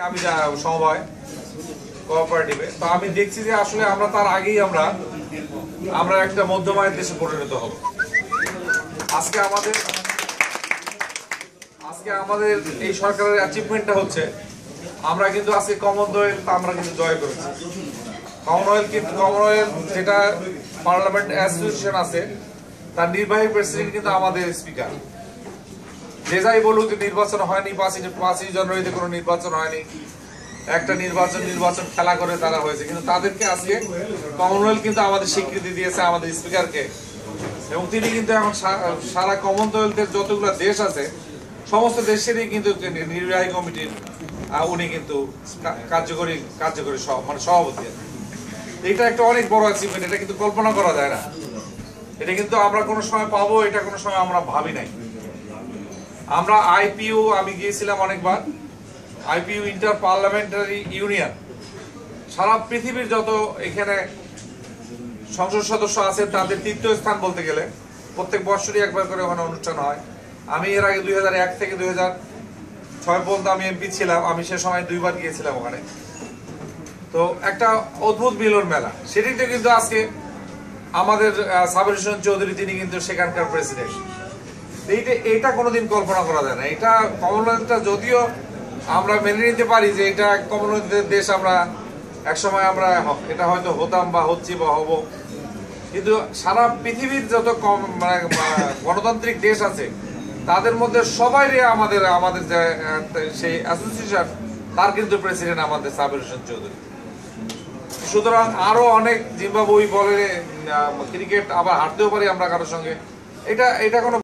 আমি সমবায় কোঅপারেটিভে তো আমি দেখছি যে আসলে আমরা তার আগেই আমরা একটা মধ্যমায়ের দেশে পরিণত হব। আজকে আমাদের এই সরকারের অ্যাচিভমেন্টটা হচ্ছে আমরা কিন্তু আজকে কমনওয়েলথ আমরা কিন্তু জয় করেছি। কমনওয়েলথ যেটা পার্লামেন্ট অ্যাসোসিয়েশন আছে তার নির্বাহী প্রেসিডেন্ট কিন্তু আমাদের স্পিকার। যে যাই বলুক যে নির্বাচন হয়নি, 5ই জানুয়ারিতে কোনো নির্বাচন হয়নি, একটা নির্বাচন খেলা করে তারা হয়েছে, কিন্তু তাদেরকে আজকে কমনওয়েলথ কিন্তু আমাদের স্বীকৃতি দিয়েছে আমাদের স্পিকারকে, এবং তিনি কিন্তু এখন সারা কমনওয়েলথের যতগুলো দেশ আছে সমস্ত দেশেরই কিন্তু নির্বাহী কমিটির উনি কিন্তু কার্যকরী সভাপতি। এটা একটা অনেক বড় অ্যাচিভমেন্ট, এটা কিন্তু কল্পনা করা যায় না। এটা কিন্তু আমরা কোনো সময় পাবো, এটা কোনো সময় আমরা ভাবি নাই। আমরা আইপিইউ আমি গিয়েছিলাম অনেকবার, আইপিইউ ইন্টার পার্লামেন্টারি ইউনিয়ন, সারা পৃথিবীর যত এখানে সংসদ সদস্য আছে তাদের তীর্থস্থান বলতে গেলে প্রত্যেক বছরই একবার করে ওখানে অনুষ্ঠান হয়। আমি এর আগে 2001 থেকে 2006 পর্যন্ত আমি এমপি ছিলাম, আমি সে সময় 2বার গিয়েছিলাম ওখানে। তো একটা অদ্ভুত মিলন মেলা, সেটিতে কিন্তু আজকে আমাদের সাবির হোসেন চৌধুরী তিনি কিন্তু সেখানকার প্রেসিডেন্ট। এইটা কোনোদিন কল্পনা করা যায় না। এটা কমনওয়েলথটা যদিও আমরা মেনে নিতে পারি যে এটা কমনওয়েলথের দেশ, আমরা একসময় আমরা এটা হয়তো হতাম বা হচ্ছি বা হব, কিন্তু সারা পৃথিবীর যত গণতান্ত্রিক দেশ আছে তাদের মধ্যে সবাই আমাদের যে সেই অ্যাসোসিয়েশন তার কিন্তু প্রেসিডেন্ট আমাদের সাবির হোসেন চৌধুরী। সুতরাং আরো অনেক জিম্বাবুই বলে ক্রিকেট আবার হারতেও পারি আমরা কারোর সঙ্গে, এটা কোনো